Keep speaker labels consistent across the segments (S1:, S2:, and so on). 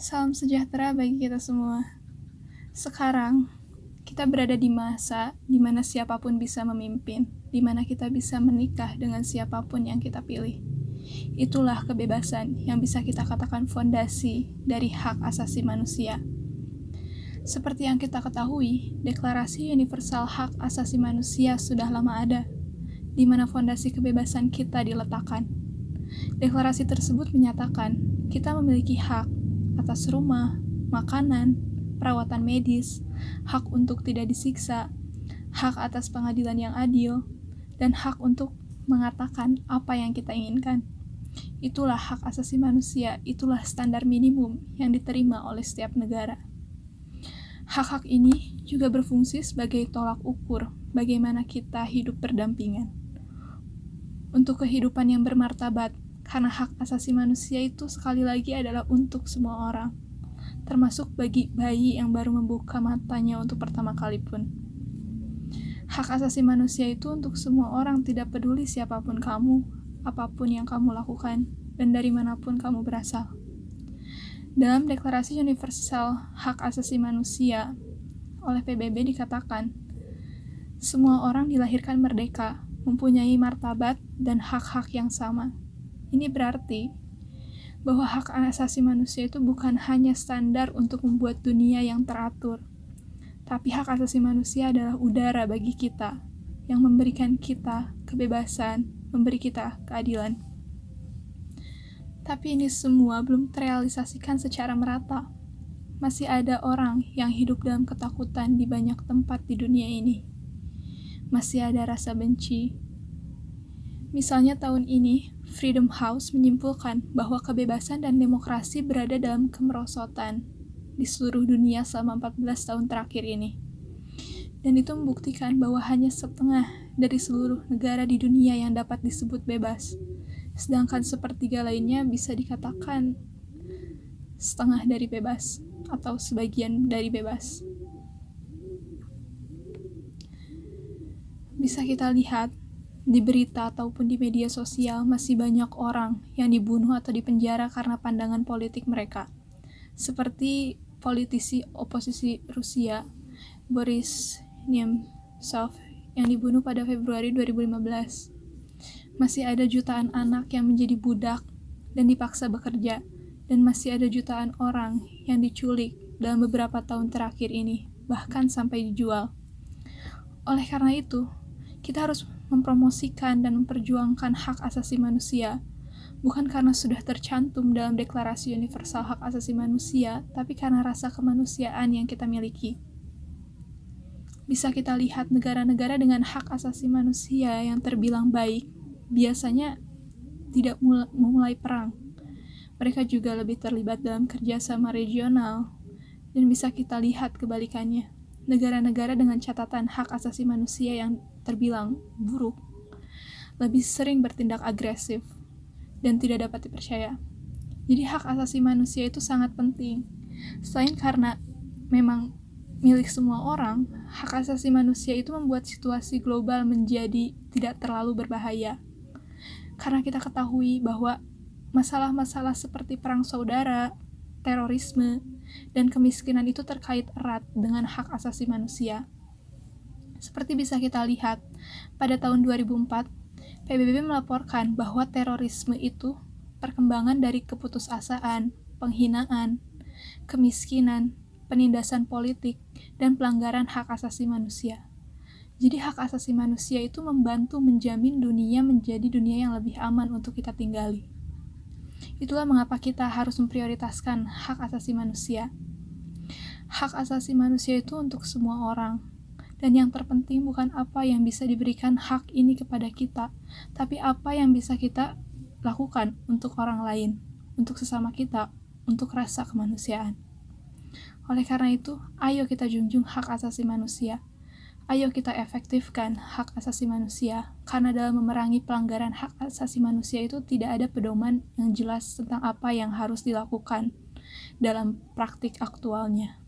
S1: Salam sejahtera bagi kita semua. Sekarang, kita berada di masa di mana siapapun bisa memimpin, di mana kita bisa menikah dengan siapapun yang kita pilih. Itulah kebebasan yang bisa kita katakan fondasi dari hak asasi manusia. Seperti yang kita ketahui, Deklarasi Universal Hak Asasi Manusia sudah lama ada, di mana fondasi kebebasan kita diletakkan. Deklarasi tersebut menyatakan kita memiliki hak atas rumah, makanan, perawatan medis, hak untuk tidak disiksa, hak atas pengadilan yang adil, dan hak untuk mengatakan apa yang kita inginkan. Itulah hak asasi manusia, itulah standar minimum yang diterima oleh setiap negara. Hak-hak ini juga berfungsi sebagai tolak ukur bagaimana kita hidup berdampingan. Untuk kehidupan yang bermartabat, karena hak asasi manusia itu sekali lagi adalah untuk semua orang, termasuk bagi bayi yang baru membuka matanya untuk pertama kali pun. Hak asasi manusia itu untuk semua orang, tidak peduli siapapun kamu, apapun yang kamu lakukan, dan dari manapun kamu berasal. Dalam Deklarasi Universal Hak Asasi Manusia oleh PBB dikatakan, semua orang dilahirkan merdeka, mempunyai martabat dan hak-hak yang sama. Ini berarti bahwa hak asasi manusia itu bukan hanya standar untuk membuat dunia yang teratur, tapi hak asasi manusia adalah udara bagi kita, yang memberikan kita kebebasan, memberi kita keadilan. Tapi ini semua belum terrealisasikan secara merata. Masih ada orang yang hidup dalam ketakutan di banyak tempat di dunia ini. Masih ada rasa benci. Misalnya tahun ini, Freedom House menyimpulkan bahwa kebebasan dan demokrasi berada dalam kemerosotan di seluruh dunia selama 14 tahun terakhir ini. Dan itu membuktikan bahwa hanya setengah dari seluruh negara di dunia yang dapat disebut bebas. Sedangkan sepertiga lainnya bisa dikatakan setengah dari bebas atau sebagian dari bebas. Bisa kita lihat di berita ataupun di media sosial masih banyak orang yang dibunuh atau dipenjara karena pandangan politik mereka. Seperti politisi oposisi Rusia, Boris Nemtsov yang dibunuh pada Februari 2015. Masih ada jutaan anak yang menjadi budak dan dipaksa bekerja, dan masih ada jutaan orang yang diculik dalam beberapa tahun terakhir ini, bahkan sampai dijual. Oleh karena itu, kita harus mempromosikan dan memperjuangkan hak asasi manusia, bukan karena sudah tercantum dalam Deklarasi Universal Hak Asasi Manusia, tapi karena rasa kemanusiaan yang kita miliki. Bisa kita lihat negara-negara dengan hak asasi manusia yang terbilang baik, biasanya tidak memulai perang. Mereka juga lebih terlibat dalam kerjasama regional, dan bisa kita lihat kebalikannya. Negara-negara dengan catatan hak asasi manusia yang terbilang buruk lebih sering bertindak agresif dan tidak dapat dipercaya. Jadi hak asasi manusia itu sangat penting. Selain karena memang milik semua orang, hak asasi manusia itu membuat situasi global menjadi tidak terlalu berbahaya. Karena kita ketahui bahwa masalah-masalah seperti perang saudara, terorisme, dan kemiskinan itu terkait erat dengan hak asasi manusia. Seperti bisa kita lihat, pada tahun 2004, PBB melaporkan bahwa terorisme itu perkembangan dari keputusasaan, penghinaan, kemiskinan, penindasan politik, dan pelanggaran hak asasi manusia. Jadi hak asasi manusia itu membantu menjamin dunia menjadi dunia yang lebih aman untuk kita tinggali. Itulah mengapa kita harus memprioritaskan hak asasi manusia. Hak asasi manusia itu untuk semua orang. Dan yang terpenting bukan apa yang bisa diberikan hak ini kepada kita, tapi apa yang bisa kita lakukan untuk orang lain, untuk sesama kita, untuk rasa kemanusiaan. Oleh karena itu, ayo kita junjung hak asasi manusia. Ayo kita efektifkan hak asasi manusia, karena dalam memerangi pelanggaran hak asasi manusia itu tidak ada pedoman yang jelas tentang apa yang harus dilakukan dalam praktik aktualnya.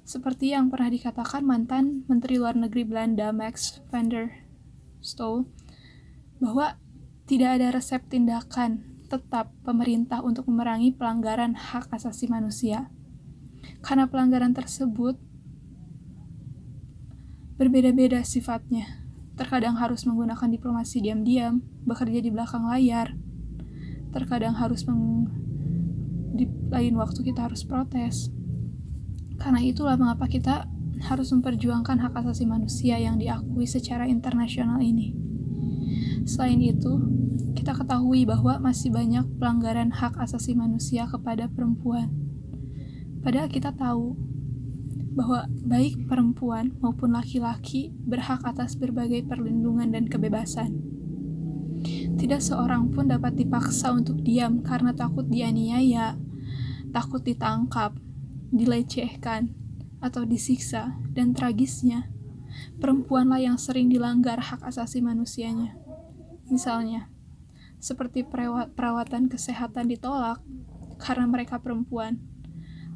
S1: Seperti yang pernah dikatakan mantan Menteri Luar Negeri Belanda Max van der Stoel, bahwa tidak ada resep tindakan tetap pemerintah untuk memerangi pelanggaran hak asasi manusia. Karena pelanggaran tersebut berbeda-beda sifatnya. Terkadang harus menggunakan diplomasi diam-diam, bekerja di belakang layar. Terkadang harus di lain waktu kita harus protes. Karena itulah mengapa kita harus memperjuangkan hak asasi manusia yang diakui secara internasional ini. Selain itu, kita ketahui bahwa masih banyak pelanggaran hak asasi manusia kepada perempuan. Padahal kita tahu bahwa baik perempuan maupun laki-laki berhak atas berbagai perlindungan dan kebebasan. Tidak seorang pun dapat dipaksa untuk diam karena takut dianiaya, takut ditangkap, dilecehkan, atau disiksa, dan tragisnya, perempuanlah yang sering dilanggar hak asasi manusianya. Misalnya, seperti perawatan kesehatan ditolak karena mereka perempuan.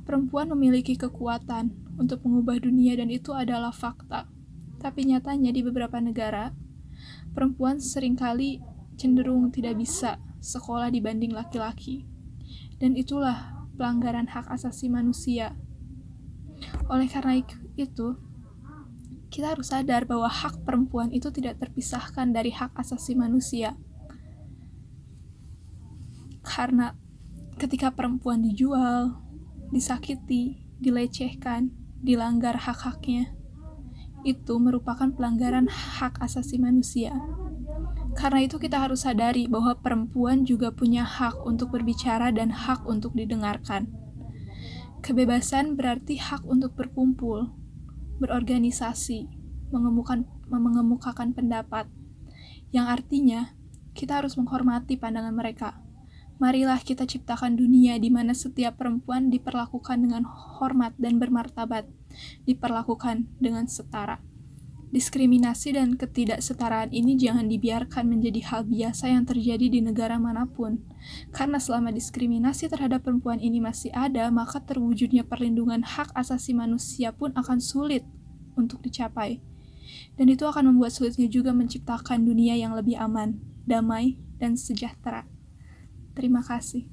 S1: Perempuan memiliki kekuatan untuk mengubah dunia dan itu adalah fakta. Tapi nyatanya di beberapa negara, perempuan seringkali cenderung tidak bisa sekolah dibanding laki-laki. Dan itulah pelanggaran hak asasi manusia. Oleh karena itu, kita harus sadar bahwa hak perempuan itu tidak terpisahkan dari hak asasi manusia. Karena ketika perempuan dijual, disakiti, dilecehkan, dilanggar hak-haknya, itu merupakan pelanggaran hak asasi manusia. Karena itu kita harus sadari bahwa perempuan juga punya hak untuk berbicara dan hak untuk didengarkan. Kebebasan berarti hak untuk berkumpul, berorganisasi, mengemukakan pendapat, yang artinya kita harus menghormati pandangan mereka. Marilah kita ciptakan dunia di mana setiap perempuan diperlakukan dengan hormat dan bermartabat, diperlakukan dengan setara. Diskriminasi dan ketidaksetaraan ini jangan dibiarkan menjadi hal biasa yang terjadi di negara manapun. Karena selama diskriminasi terhadap perempuan ini masih ada, maka terwujudnya perlindungan hak asasi manusia pun akan sulit untuk dicapai. Dan itu akan membuat sulitnya juga menciptakan dunia yang lebih aman, damai, dan sejahtera. Terima kasih.